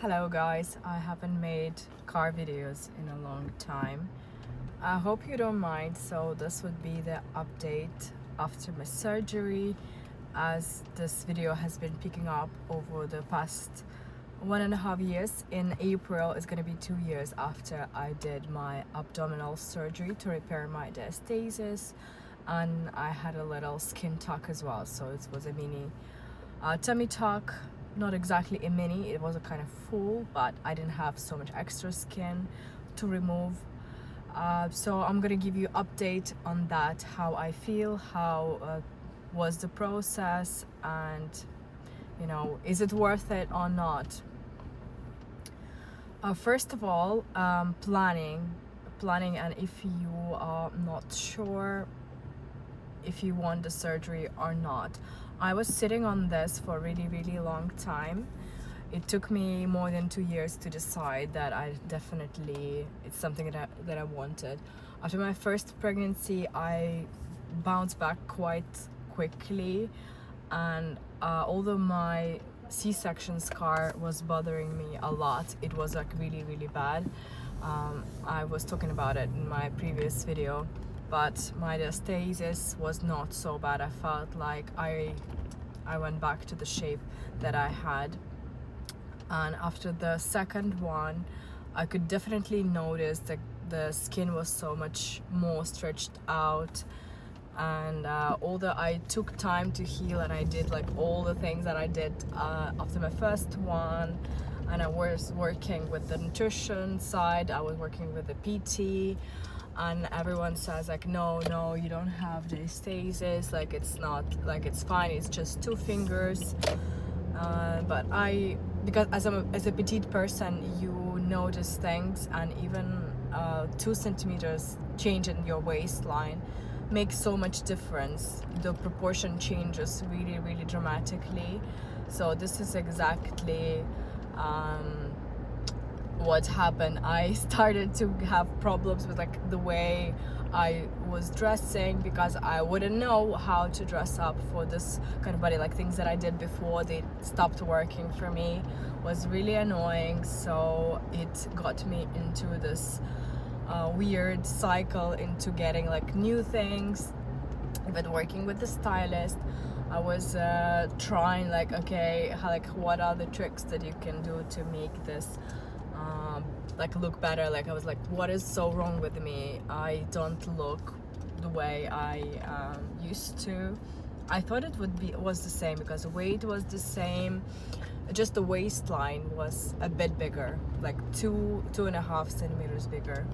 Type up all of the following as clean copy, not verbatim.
Hello guys, I haven't made car videos in a long time. I hope you don't mind. So this would be the update after my surgery, as this video has been picking up over the past 1.5 years. In April it's going to be 2 years after I did my abdominal surgery to repair my diastasis, and I had a little skin tuck as well. So it was a mini tummy tuck. Not exactly a mini, it was a kind of full, but I didn't have so much extra skin to remove. So I'm gonna give you update on that, how I feel, how was the process, and is it worth it or not. First of all, planning, and if you are not sure if you want the surgery or not. I was sitting on this for a really long time. It took me more than 2 years to decide that it's something that I wanted. After my first pregnancy, I bounced back quite quickly, and although my C-section scar was bothering me a lot, it was like really bad. I was talking about it in my previous video. But my diastasis was not so bad. I felt like I went back to the shape that I had. And after the second one, I could definitely notice that the skin was so much more stretched out. And although I took time to heal, and I did like all the things that I did after my first one, and I was working with the nutrition side, I was working with the PT, and everyone says like no, you don't have diastasis, like it's not, like it's fine, it's just 2 fingers. But because as a petite person, you notice things, and even 2 centimeters change in your waistline makes so much difference. The proportion changes really dramatically. So this is exactly what happened. I started to have problems with like the way I was dressing, because I wouldn't know how to dress up for this kind of body. Like things that I did before, they stopped working for me. Was really annoying. So it got me into this weird cycle into getting like new things. Even working with the stylist, I was trying like, okay, what are the tricks that you can do to make this like look better. Like I was like, what is so wrong with me? I don't look the way I used to. I thought it was the same, because the weight was the same, just the waistline was a bit bigger, like 2.5 centimeters bigger.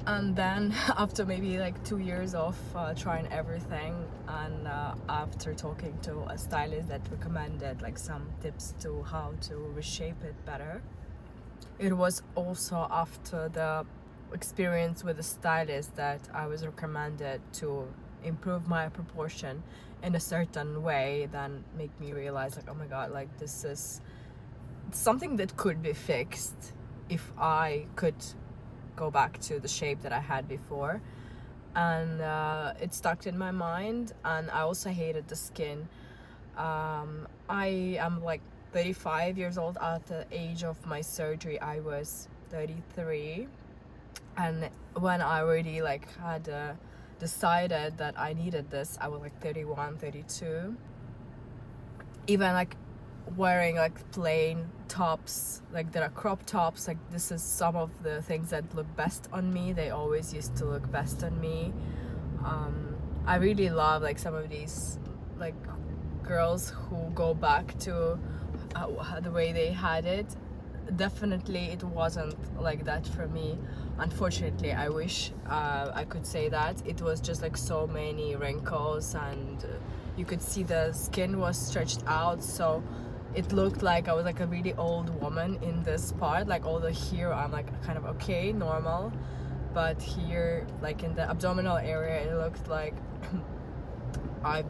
And then after maybe like 2 years of trying everything, and after talking to a stylist that recommended like some tips to how to reshape it better, it was also after the experience with the stylist that I was recommended to improve my proportion in a certain way, then make me realize like, oh my god, like this is something that could be fixed if I could go back to the shape that I had before. And it stuck in my mind. And I also hated the skin. I am like 35 years old. At the age of my surgery, I was 33, and when I already like had decided that I needed this, I was like 31, 32. Even like wearing like plain tops, like there are crop tops, like this is some of the things that look best on me. They always used to look best on me. I really love like some of these like girls who go back to the way they had it. Definitely it wasn't like that for me, unfortunately. I wish I could say that. It was just like so many wrinkles, and you could see the skin was stretched out, so it looked like I was like a really old woman in this part. Like although here I'm like kind of okay, normal, but here like in the abdominal area it looked like I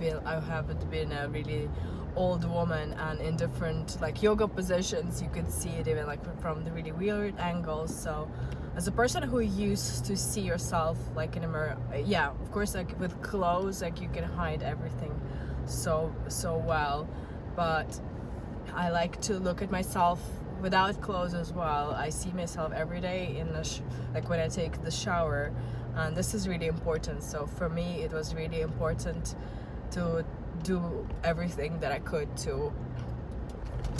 haven't been a really old woman. And in different like yoga positions you could see it even like from the really weird angles. So as a person who used to see yourself like in a mirror, yeah, of course, like with clothes, like you can hide everything so well, but I like to look at myself without clothes as well. I see myself every day in the like when I take the shower, and this is really important. So for me it was really important to do everything that I could to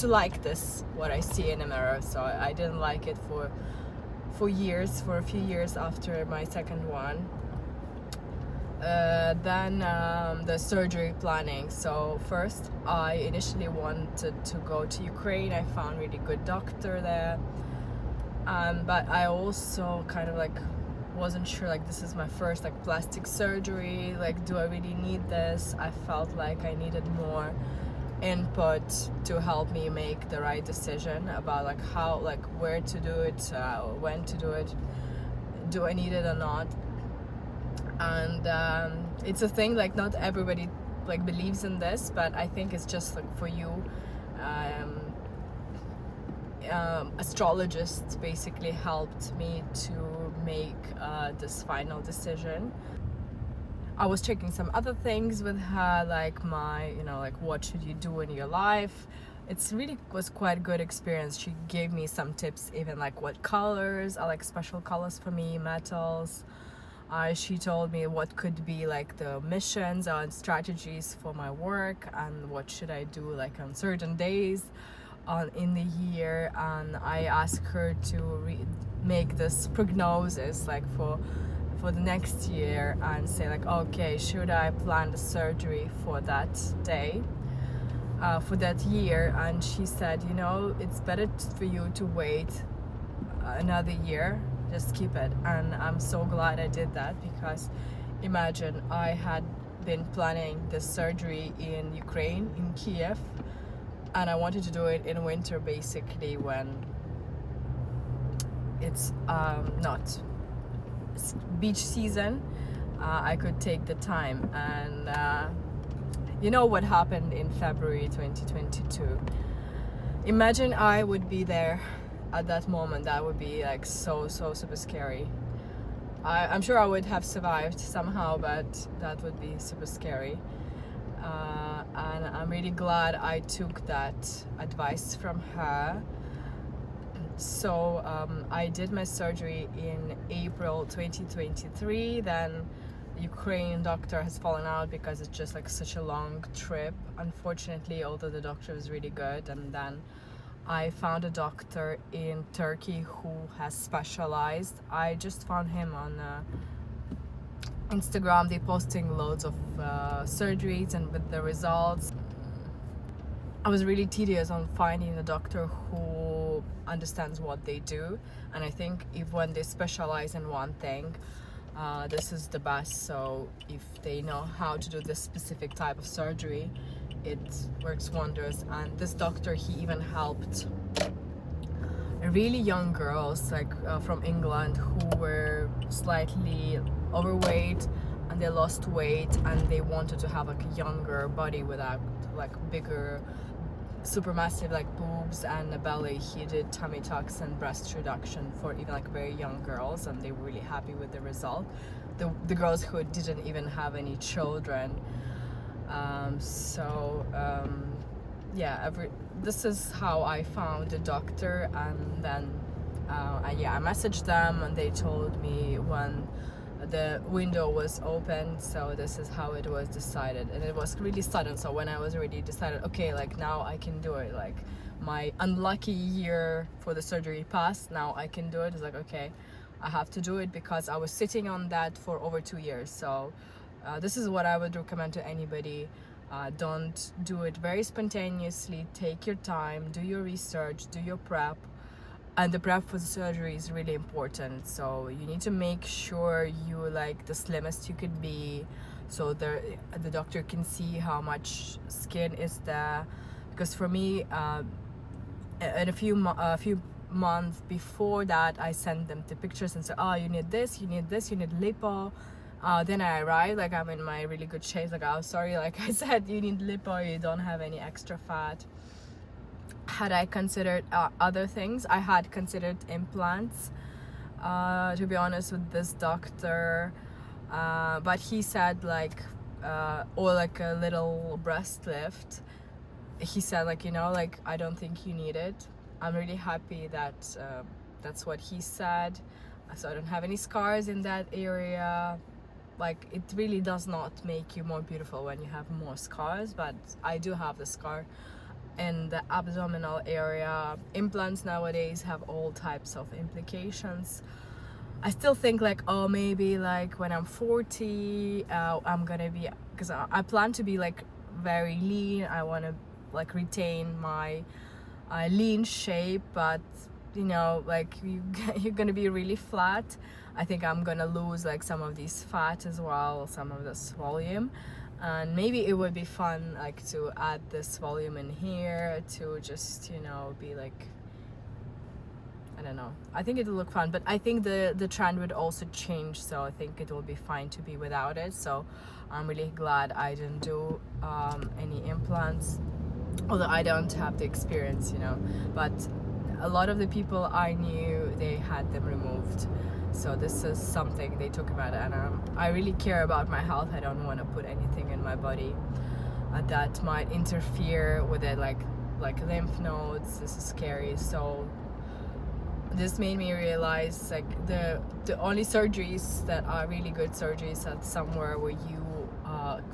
like this what I see in the mirror. So I didn't like it for a few years after my second one. Then the surgery planning. So first I initially wanted to go to Ukraine. I found really good doctor there, but I also kind of like wasn't sure, like this is my first like plastic surgery, like do I really need this? I felt like I needed more input to help me make the right decision about like how, like where to do it, when to do it, do I need it or not. And it's a thing, like not everybody like believes in this, but I think it's just like for you. Astrologists basically helped me to make this final decision. I was checking some other things with her, like my, you know, like what should you do in your life. It's really was quite a good experience. She gave me some tips, even like what colors are like special colors for me, metals. She told me what could be like the missions and strategies for my work, and what should I do like on certain days in the year. And I asked her to make this prognosis like for the next year, and say like, okay, should I plan the surgery for that day, for that year? And she said, you know, it's better for you to wait another year, just keep it. And I'm so glad I did that, because imagine I had been planning this surgery in Ukraine, in Kiev, and I wanted to do it in winter, basically when it's not beach season. I could take the time. And you know what happened in February 2022? Imagine I would be there at that moment. That would be like so super scary. I'm sure I would have survived somehow, but that would be super scary. And I'm really glad I took that advice from her. So I did my surgery in April 2023. Then the Ukrainian doctor has fallen out because it's just like such a long trip, unfortunately, although the doctor was really good. And then I found a doctor in Turkey who has specialized. I just found him on Instagram. They're posting loads of surgeries and with the results. I was really tedious on finding a doctor who understands what they do, and I think if when they specialize in one thing, this is the best. So if they know how to do this specific type of surgery, it works wonders. And this doctor, he even helped really young girls like from England who were slightly overweight, and they lost weight and they wanted to have like a younger body without like bigger supermassive like boobs and a belly. He did tummy tucks and breast reduction for even like very young girls, and they were really happy with the result. The girls who didn't even have any children. Yeah, this is how I found a doctor. And then I messaged them, and they told me when the window was open. So this is how it was decided, and it was really sudden. So when I was already decided, okay, like now I can do it, like my unlucky year for the surgery passed, now I can do it. It's like, okay, I have to do it, because I was sitting on that for over 2 years. So this is what I would recommend to anybody. Don't do it very spontaneously. Take your time, do your research, do your prep. And the prep for the surgery is really important. So you need to make sure you like the slimmest you could be, so the doctor can see how much skin is there. Because for me, in a few months before that, I sent them the pictures and said, oh, you need this, you need this, you need lipo. Then I arrived, like I'm in my really good shape, like, oh sorry, like I said, you need lipo, you don't have any extra fat. Had I considered other things? I had considered implants, to be honest, with this doctor, but he said like or like a little breast lift. he said, like, you know, like, I don't think you need it. I'm really happy that that's what he said. So I don't have any scars in that area. Like, it really does not make you more beautiful when you have more scars, but I do have the scar in the abdominal area. Implants nowadays have all types of implications. I still think, like, oh, maybe like when I'm 40, I'm gonna be, because I plan to be like very lean. I want to like retain my lean shape, but you know, like, you're gonna be really flat. I think I'm gonna lose like some of these fat as well, some of this volume, and maybe it would be fun like to add this volume in here to just, you know, be like, I don't know, I think it'll look fun. But I think the trend would also change, so I think it will be fine to be without it. So I'm really glad I didn't do any implants, although I don't have the experience, you know, but a lot of the people I knew, they had them removed. So this is something they talk about, and I really care about my health. I don't want to put anything in my body that might interfere with it, like lymph nodes. This is scary. So this made me realize, like, the only surgeries that are really good surgeries are somewhere where you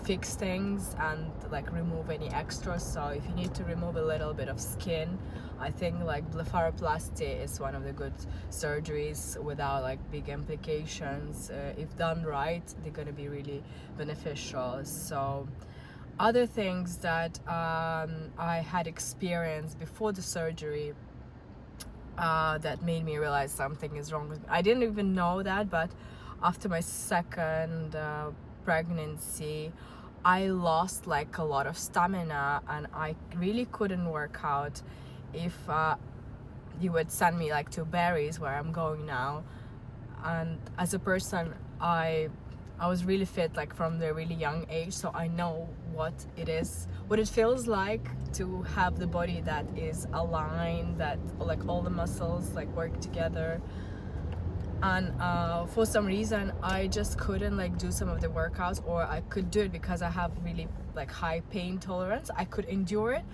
fix things and like remove any extras. So if you need to remove a little bit of skin, I think like blepharoplasty is one of the good surgeries without like big implications. If done right, they're going to be really beneficial. So other things that I had experienced before the surgery that made me realize something is wrong with me. I didn't even know that, but after my second pregnancy, I lost like a lot of stamina, and I really couldn't work out. If you would send me like to Barry's, where I'm going now, and as a person, I was really fit, like from the really young age, so I know what it feels like to have the body that is aligned, that like all the muscles like work together. And for some reason I just couldn't like do some of the workouts, or I could do it because I have really like high pain tolerance. I could endure it,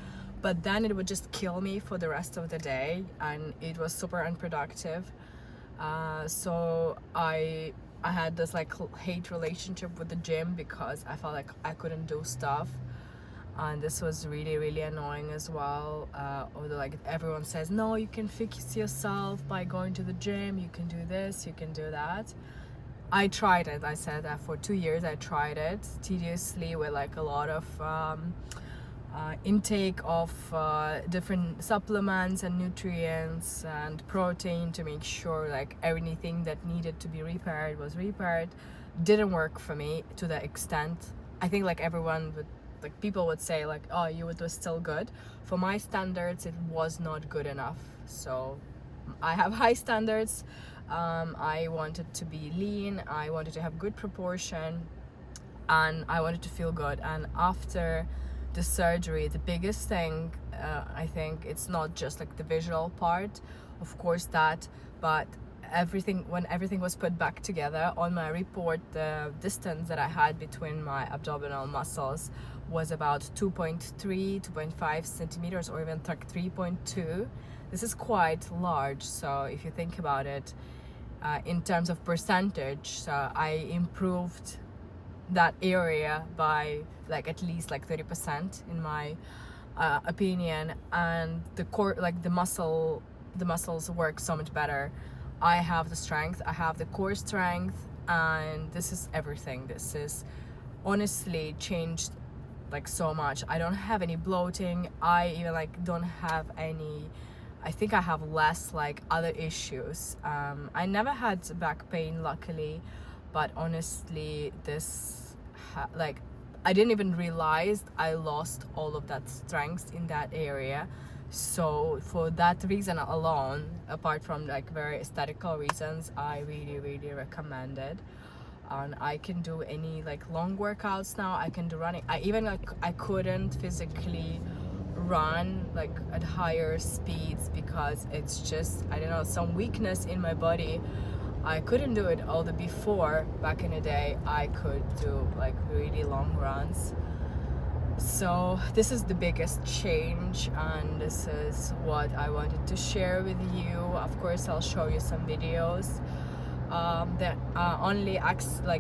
but then it would just kill me for the rest of the day, and it was super unproductive. So I had this like hate relationship with the gym because I felt like I couldn't do stuff, and this was really, really annoying as well. Although like everyone says, no, you can fix yourself by going to the gym, you can do this, you can do that. I tried it. I said that for 2 years I tried it tediously with like a lot of intake of different supplements and nutrients and protein to make sure like everything that needed to be repaired was repaired. Didn't work for me to the extent. I think like everyone would, like people would say like, oh, it was still good. For my standards, it was not good enough. So I have high standards. I wanted to be lean, I wanted to have good proportion, and I wanted to feel good. And after the surgery, the biggest thing, I think it's not just like the visual part, of course that, but when everything was put back together on my report, the distance that I had between my abdominal muscles was about 2.5 centimeters, or even like 3.2. This is quite large. So if you think about it in terms of percentage, so I improved that area by like at least like 30% in my opinion. And the core, like the muscles work so much better. I have the strength, I have the core strength, and this is everything. This is honestly changed like so much. I don't have any bloating. I even like don't have any, I think I have less like other issues. I never had back pain, luckily, but honestly this like I didn't even realize I lost all of that strength in that area. So for that reason alone, apart from like very aesthetical reasons, I really, really recommend it. And I can do any like long workouts now. I can do running. I couldn't physically run like at higher speeds because it's just, I don't know, some weakness in my body. I couldn't do it. Although before, back in the day, I could do like really long runs. So this is the biggest change, and this is what I wanted to share with you. Of course, I'll show you some videos. The only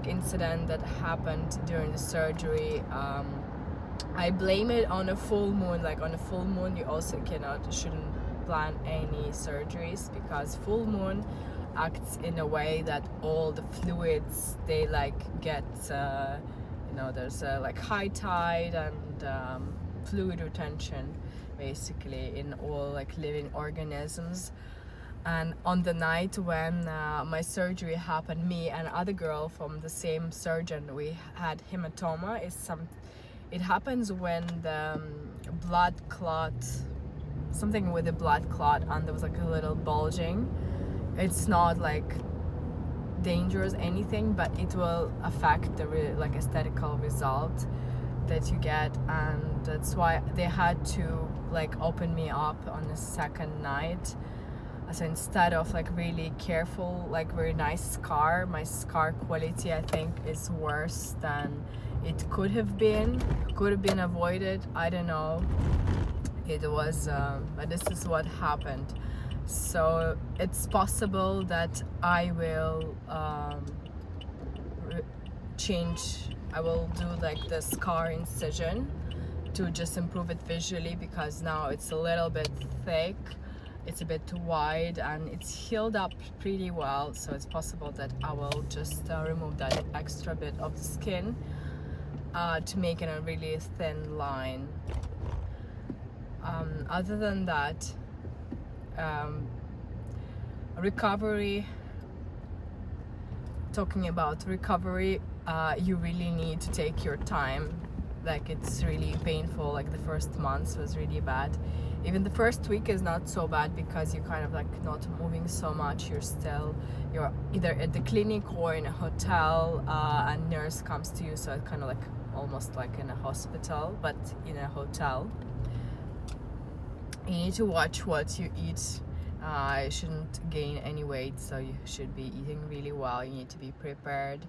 incident that happened during the surgery, I blame it on a full moon. Like on a full moon, you also shouldn't plan any surgeries, because full moon acts in a way that all the fluids, they get there's high tide and fluid retention basically in all living organisms. And on the night when my surgery happened, me and other girl from the same surgeon, we had hematoma. It happens when the blood clot, something with the blood clot, and there was a little bulging. It's not dangerous anything, but it will affect the aesthetical result that you get, and that's why they had to open me up on the second night. So instead of really careful, very nice scar, my scar quality I think is worse than it could have been avoided. I don't know. It was but this is what happened. So it's possible that I will I will do the scar incision to just improve it visually, because now it's a little bit thick, it's a bit wide, and it's healed up pretty well. So it's possible that I will just remove that extra bit of the skin to make it a really thin line. Other than that, recovery, talking about recovery, you really need to take your time. It's really painful. The first month was really bad. Even the first week is not so bad, because you're kind of not moving so much. You're either at the clinic or in a hotel, a nurse comes to you, so it's kind of almost in a hospital, but in a hotel. You need to watch what you eat. You shouldn't gain any weight, so you should be eating really well. You need to be prepared.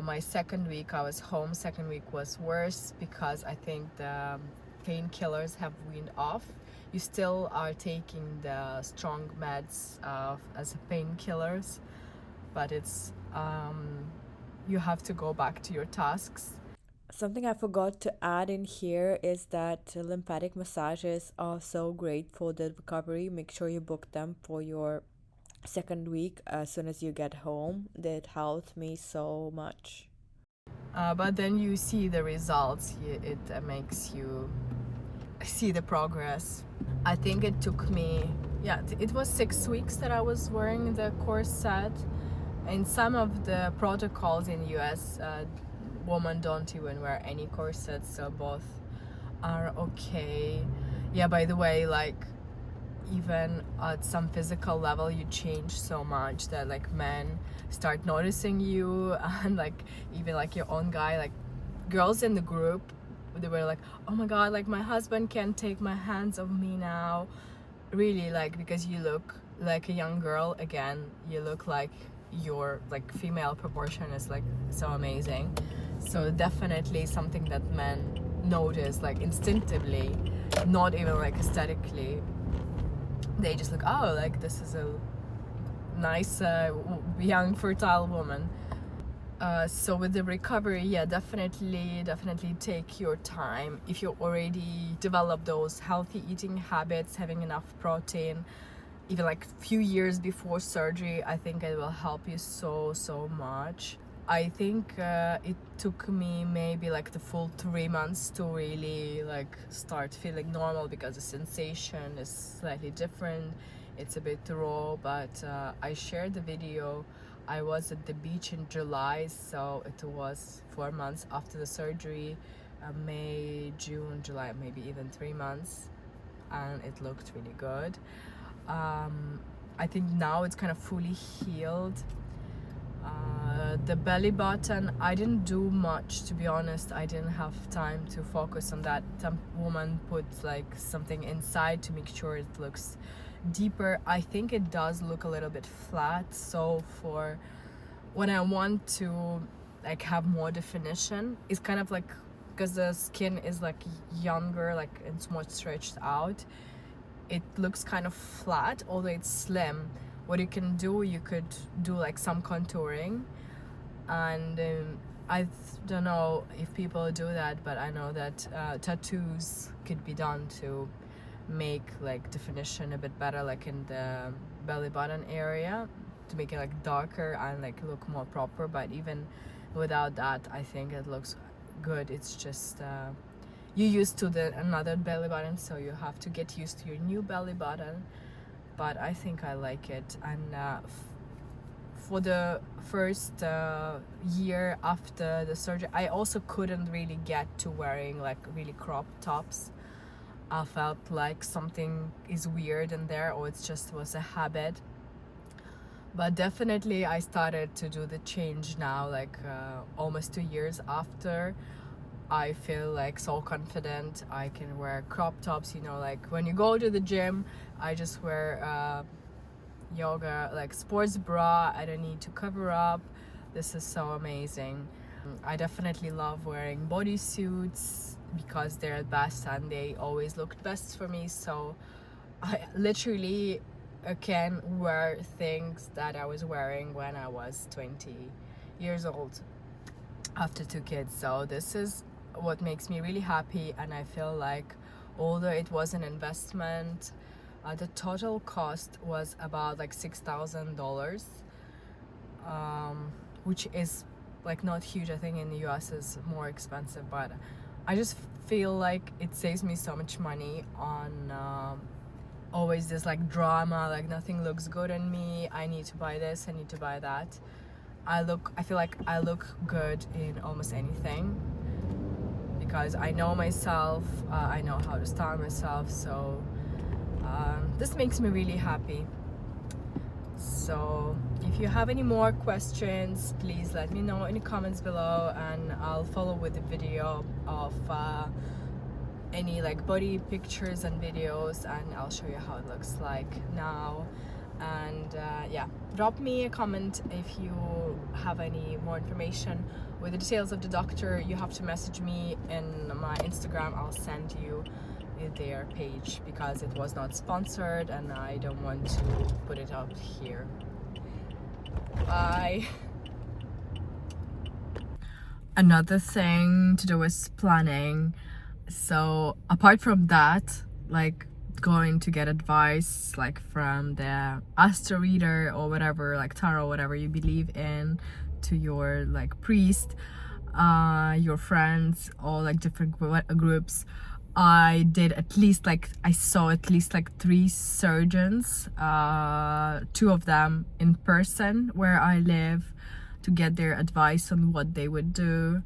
My second week I was home. Second week was worse, because I think the painkillers have weaned off. You still are taking the strong meds as painkillers, but it's you have to go back to your tasks. Something I forgot to add in here is that lymphatic massages are so great for the recovery. Make sure you book them for your second week as soon as you get home. That helped me so much. But then you see the results. It makes you see the progress. I think it took me, it was 6 weeks that I was wearing the corset. In some of the protocols in US, women don't even wear any corsets, so both are okay. Yeah, by the way, even at some physical level, you change so much that men start noticing you, and even your own guy, girls in the group, they were oh my god, my husband can't take my hands off me now. Really, because you look like a young girl again. You look like your female proportion is so amazing. So definitely something that men notice instinctively, not even aesthetically. They just look, oh, this is a nice young fertile woman. So with the recovery, definitely take your time. If you already develop those healthy eating habits, having enough protein, even few years before surgery, I think it will help you so much. I think it took me maybe the full 3 months to really start feeling normal, because the sensation is slightly different. It's a bit raw, but I shared the video. I was at the beach in July, so it was 4 months after the surgery. May, June, July, maybe even 3 months, and it looked really good. I think now it's kind of fully healed. The belly button, I didn't do much, to be honest. I didn't have time to focus on that. Some woman put something inside to make sure it looks deeper. I think it does look a little bit flat, so for when I want to have more definition, it's kind of because the skin is like younger, like it's more stretched out, it looks kind of flat, although it's slim. What you can do, you could do like some contouring, and I don't know if people do that, but I know that tattoos could be done to make like definition a bit better, like in the belly button area, to make it like darker and like look more proper. But even without that, I think it looks good. It's just you used to the another belly button, so you have to get used to your new belly button. But I think I like it. And for the first year after the surgery, I also couldn't really get to wearing like really cropped tops. I felt like something is weird in there, or it just was a habit. But definitely I started to do the change now, like almost 2 years after. I feel like so confident. I can wear crop tops, you know, like when you go to the gym, I just wear yoga, like sports bra. I don't need to cover up. This is so amazing. I definitely love wearing bodysuits because they're best and they always looked best for me. So I literally can wear things that I was wearing when I was 20 years old after 2 kids. So this is what makes me really happy, and I feel like although it was an investment, the total cost was about like $6,000, which is like not huge. I think in the US is more expensive, but I just feel like it saves me so much money on always this like drama, like nothing looks good on me, I need to buy this, I need to buy that. I feel like I look good in almost anything because I know myself, I know how to style myself, so this makes me really happy. So if you have any more questions, please let me know in the comments below, and I'll follow with the video of any like body pictures and videos, and I'll show you how it looks like now. And yeah, drop me a comment if you have any more information with the details of the doctor. You have to message me in my Instagram. I'll send you their page because it was not sponsored and I don't want to put it out here. Bye. Another thing to do with planning. So apart from that, like going to get advice like from the astro reader or whatever, like tarot, whatever you believe in, to your like priest, your friends, or like different groups. I saw at least like 3 surgeons, 2 of them in person where I live, to get their advice on what they would do,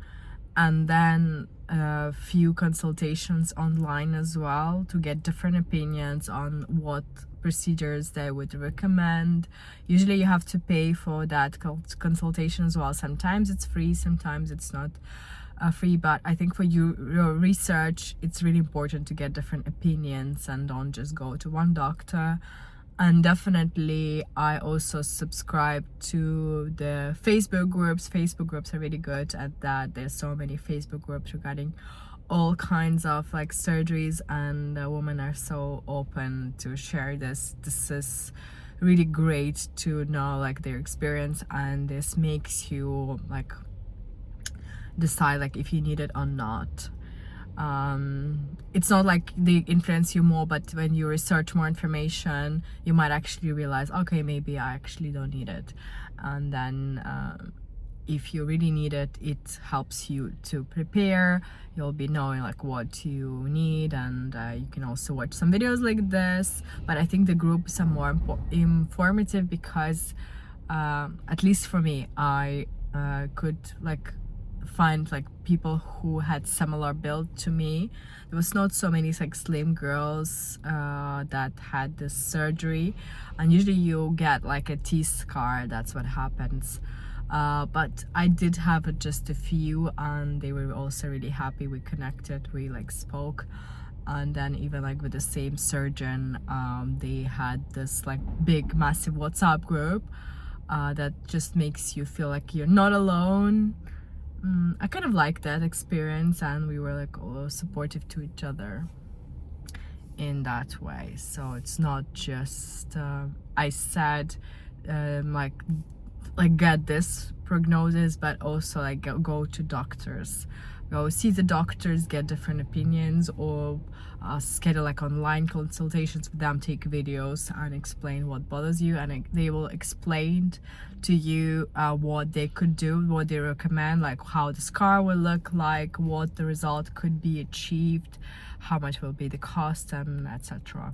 and then a few consultations online as well to get different opinions on what procedures they would recommend. Usually you have to pay for that consultation as well. Sometimes it's free, sometimes it's not free, but I think for your research it's really important to get different opinions and don't just go to one doctor. And definitely I also subscribe to the Facebook groups. Facebook groups are really good at that. There's so many Facebook groups regarding all kinds of like surgeries, and women are so open to share this. This is really great to know like their experience, and this makes you like decide like if you need it or not. It's not like they influence you more, but when you research more information you might actually realize, okay, maybe I actually don't need it. And then if you really need it, it helps you to prepare. You'll be knowing like what you need, and you can also watch some videos like this. But I think the groups are more informative because at least for me, I could like find like people who had similar build to me. There was not so many like slim girls that had this surgery, and usually you get like a T-scar, that's what happens. But I did have just a few, and they were also really happy. We connected, we like spoke, and then even like with the same surgeon, they had this like big massive WhatsApp group that just makes you feel like you're not alone. I kind of like that experience, and we were like all supportive to each other in that way. So it's not just I said like get this prognosis, but also like go to doctors, go see the doctors, get different opinions, or schedule like online consultations with them, take videos and explain what bothers you, and they will explain to you what they could do, what they recommend, like how the scar will look like, what the result could be achieved, how much will be the cost, and etc.